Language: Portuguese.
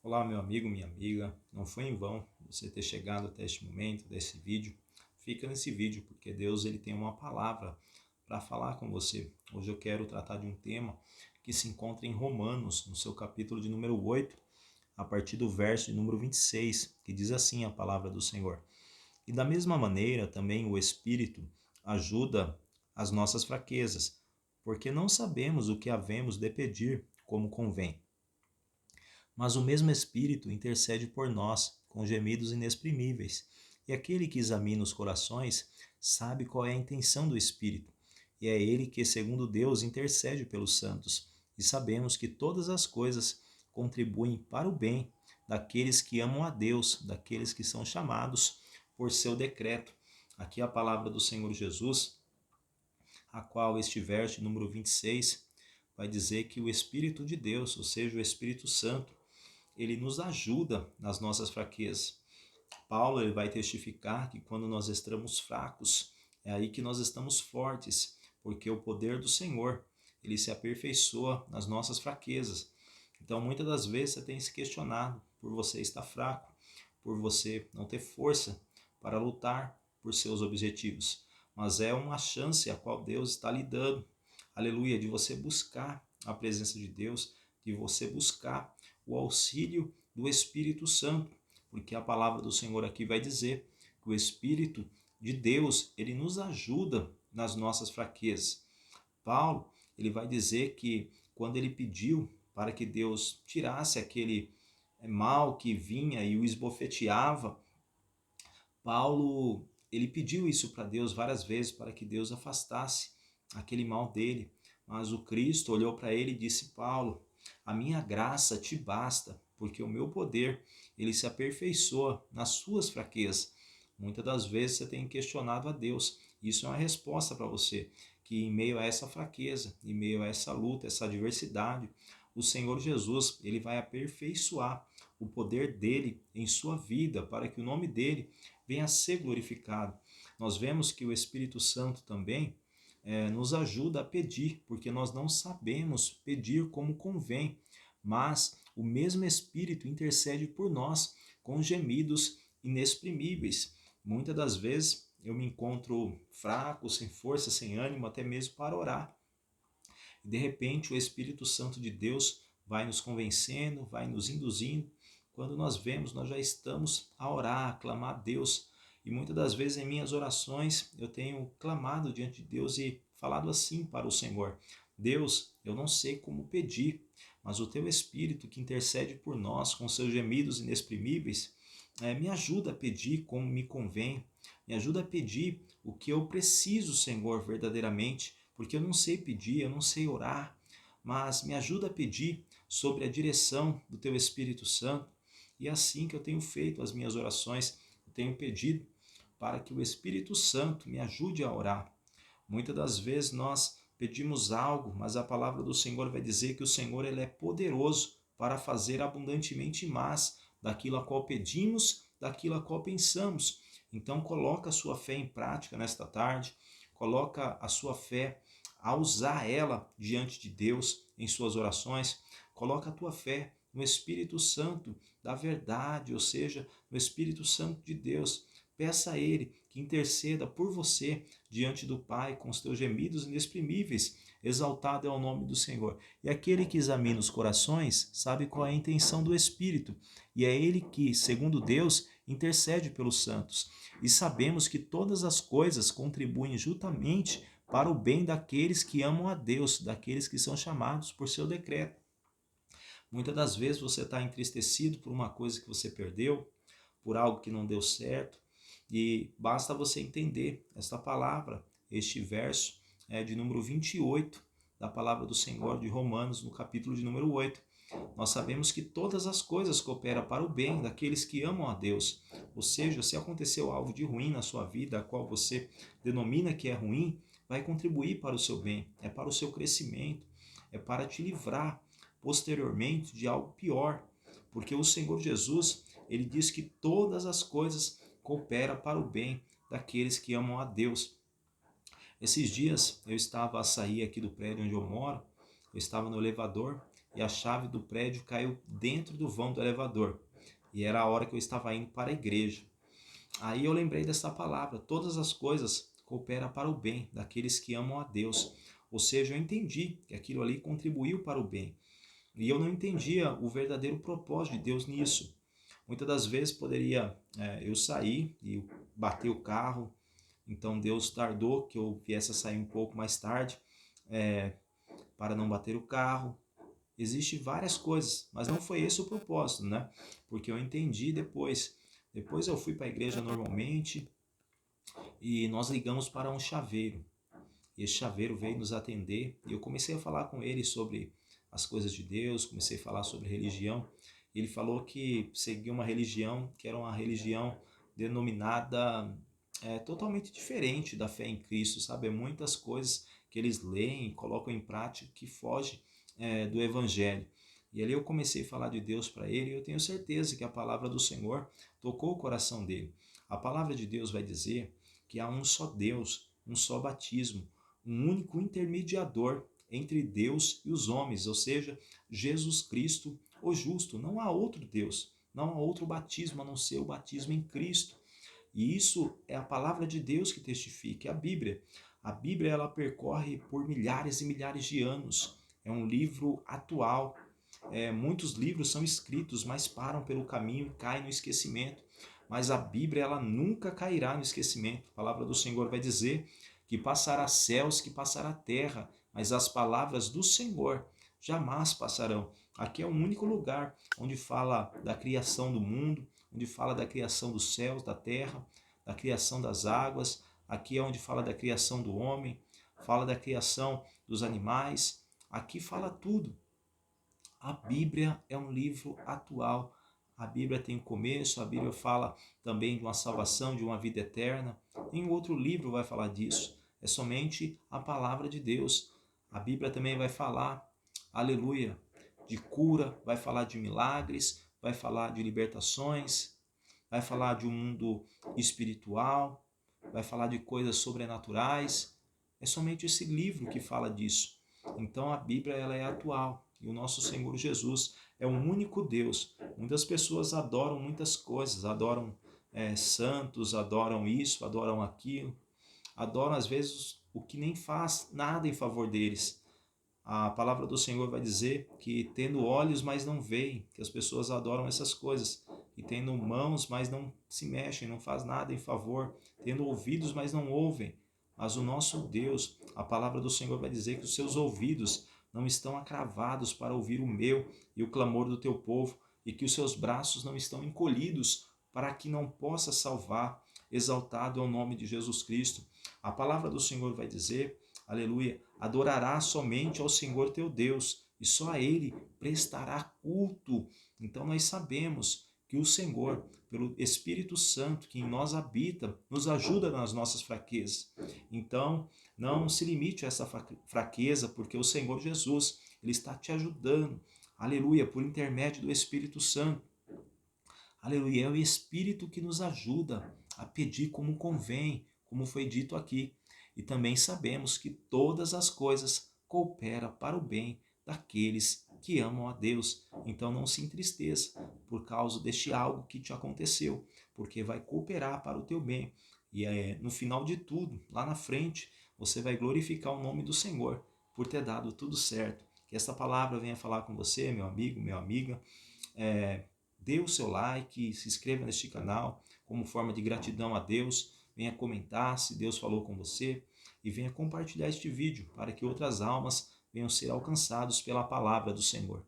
Olá, meu amigo, minha amiga. Não foi em vão você ter chegado até este momento, desse vídeo. Fica nesse vídeo, porque Deus ele tem uma palavra para falar com você. Hoje eu quero tratar de um tema que se encontra em Romanos, no seu capítulo de número 8, a partir do verso de número 26, que diz assim a palavra do Senhor. E da mesma maneira, também o Espírito ajuda as nossas fraquezas, porque não sabemos o que havemos de pedir como convém. Mas o mesmo Espírito intercede por nós, com gemidos inexprimíveis. E aquele que examina os corações sabe qual é a intenção do Espírito. E é ele que, segundo Deus, intercede pelos santos. E sabemos que todas as coisas contribuem para o bem daqueles que amam a Deus, daqueles que são chamados por seu decreto. Aqui a palavra do Senhor Jesus, a qual este verso número 26 vai dizer que o Espírito de Deus, ou seja, o Espírito Santo, ele nos ajuda nas nossas fraquezas. Paulo ele vai testificar que quando nós estamos fracos, é aí que nós estamos fortes, porque o poder do Senhor, ele se aperfeiçoa nas nossas fraquezas. Então, muitas das vezes você tem se questionado por você estar fraco, por você não ter força para lutar por seus objetivos. Mas é uma chance a qual Deus está lhe dando, aleluia, de você buscar a presença de Deus, de você buscar o auxílio do Espírito Santo, porque a palavra do Senhor aqui vai dizer que o Espírito de Deus, ele nos ajuda nas nossas fraquezas. Paulo, ele vai dizer que quando ele pediu para que Deus tirasse aquele mal que vinha e o esbofeteava, Paulo, ele pediu isso para Deus várias vezes para que Deus afastasse aquele mal dele. Mas o Cristo olhou para ele e disse: Paulo, a minha graça te basta, porque o meu poder, ele se aperfeiçoa nas suas fraquezas. Muitas das vezes você tem questionado a Deus. Isso é uma resposta para você, que em meio a essa fraqueza, em meio a essa luta, essa adversidade, o Senhor Jesus, ele vai aperfeiçoar o poder dele em sua vida, para que o nome dele venha a ser glorificado. Nós vemos que o Espírito Santo também nos ajuda a pedir, porque nós não sabemos pedir como convém, mas o mesmo Espírito intercede por nós com gemidos inexprimíveis. Muitas das vezes eu me encontro fraco, sem força, sem ânimo, até mesmo para orar. E de repente o Espírito Santo de Deus vai nos convencendo, vai nos induzindo. Quando nós vemos, nós já estamos a orar, a clamar a Deus. E muitas das vezes em minhas orações eu tenho clamado diante de Deus e falado assim para o Senhor: Deus, eu não sei como pedir, mas o teu Espírito que intercede por nós com seus gemidos inexprimíveis, me ajuda a pedir como me convém, me ajuda a pedir o que eu preciso, Senhor, verdadeiramente, porque eu não sei pedir, eu não sei orar, mas me ajuda a pedir sobre a direção do teu Espírito Santo. E é assim que eu tenho feito as minhas orações, eu tenho pedido para que o Espírito Santo me ajude a orar. Muitas das vezes nós pedimos algo, mas a palavra do Senhor vai dizer que o Senhor ele é poderoso para fazer abundantemente mais daquilo a qual pedimos, daquilo a qual pensamos. Então coloca a sua fé em prática nesta tarde, coloca a sua fé a usar ela diante de Deus em suas orações, coloca a tua fé no Espírito Santo da verdade, ou seja, no Espírito Santo de Deus. Peça a Ele que interceda por você diante do Pai com os teus gemidos inexprimíveis. Exaltado é o nome do Senhor. E aquele que examina os corações sabe qual é a intenção do Espírito. E é Ele que, segundo Deus, intercede pelos santos. E sabemos que todas as coisas contribuem juntamente para o bem daqueles que amam a Deus, daqueles que são chamados por seu decreto. Muitas das vezes você está entristecido por uma coisa que você perdeu, por algo que não deu certo, e basta você entender esta palavra, este verso de número 28 da palavra do Senhor de Romanos, no capítulo de número 8. Nós sabemos que todas as coisas cooperam para o bem daqueles que amam a Deus. Ou seja, se aconteceu algo de ruim na sua vida, a qual você denomina que é ruim, vai contribuir para o seu bem, é para o seu crescimento, é para te livrar posteriormente de algo pior. Porque o Senhor Jesus, ele diz que todas as coisas cooperam para o bem daqueles que amam a Deus. Esses dias eu estava a sair aqui do prédio onde eu moro, eu estava no elevador e a chave do prédio caiu dentro do vão do elevador. E era a hora que eu estava indo para a igreja. Aí eu lembrei dessa palavra: todas as coisas cooperam para o bem daqueles que amam a Deus. Ou seja, eu entendi que aquilo ali contribuiu para o bem. E eu não entendia o verdadeiro propósito de Deus nisso. Muitas das vezes poderia eu sair e bater o carro, então Deus tardou que eu viesse a sair um pouco mais tarde para não bater o carro. Existem várias coisas, mas não foi esse o propósito, né? Porque eu entendi depois. Depois eu fui para a igreja normalmente e nós ligamos para um chaveiro. E esse chaveiro veio nos atender e eu comecei a falar com ele sobre as coisas de Deus, comecei a falar sobre religião. Ele falou que seguia uma religião que era uma religião denominada totalmente diferente da fé em Cristo, sabe? É muitas coisas que eles leem e colocam em prática que fogem do Evangelho. E ali eu comecei a falar de Deus para ele e eu tenho certeza que a palavra do Senhor tocou o coração dele. A palavra de Deus vai dizer que há um só Deus, um só batismo, um único intermediador entre Deus e os homens, ou seja, Jesus Cristo, o justo. Não há outro Deus, não há outro batismo a não ser o batismo em Cristo. E isso é a palavra de Deus que testifica, é a Bíblia. A Bíblia ela percorre por milhares e milhares de anos. É um livro atual. Muitos livros são escritos, mas param pelo caminho e caem no esquecimento. Mas a Bíblia ela nunca cairá no esquecimento. A palavra do Senhor vai dizer que passará céus, que passará terra, mas as palavras do Senhor jamais passarão. Aqui é o único lugar onde fala da criação do mundo, onde fala da criação dos céus, da terra, da criação das águas. Aqui é onde fala da criação do homem, fala da criação dos animais. Aqui fala tudo. A Bíblia é um livro atual. A Bíblia tem um começo, a Bíblia fala também de uma salvação, de uma vida eterna. Nenhum outro livro vai falar disso. É somente a palavra de Deus. A Bíblia também vai falar, aleluia, de cura, vai falar de milagres, vai falar de libertações, vai falar de um mundo espiritual, vai falar de coisas sobrenaturais. É somente esse livro que fala disso. Então a Bíblia ela é atual e o nosso Senhor Jesus é um único Deus. Muitas pessoas adoram muitas coisas, adoram santos, adoram isso, adoram aquilo, adoram às vezes o que nem faz nada em favor deles. A palavra do Senhor vai dizer que tendo olhos, mas não veem, que as pessoas adoram essas coisas, e tendo mãos, mas não se mexem, não faz nada em favor, tendo ouvidos, mas não ouvem. Mas o nosso Deus, a palavra do Senhor vai dizer que os seus ouvidos não estão acravados para ouvir o meu e o clamor do teu povo, e que os seus braços não estão encolhidos para que não possa salvar. Exaltado é o nome de Jesus Cristo. A palavra do Senhor vai dizer, aleluia, adorarás somente ao Senhor teu Deus e só a Ele prestará culto. Então nós sabemos que o Senhor, pelo Espírito Santo que em nós habita, nos ajuda nas nossas fraquezas. Então não se limite a essa fraqueza, porque o Senhor Jesus, Ele está te ajudando, aleluia, por intermédio do Espírito Santo. Aleluia, é o Espírito que nos ajuda a pedir como convém, como foi dito aqui. E também sabemos que todas as coisas cooperam para o bem daqueles que amam a Deus. Então não se entristeça por causa deste algo que te aconteceu, porque vai cooperar para o teu bem. E no final de tudo, lá na frente, você vai glorificar o nome do Senhor por ter dado tudo certo. Que essa palavra venha falar com você, meu amigo, minha amiga. Dê o seu like, se inscreva neste canal como forma de gratidão a Deus. Venha comentar se Deus falou com você e venha compartilhar este vídeo para que outras almas venham ser alcançadas pela palavra do Senhor.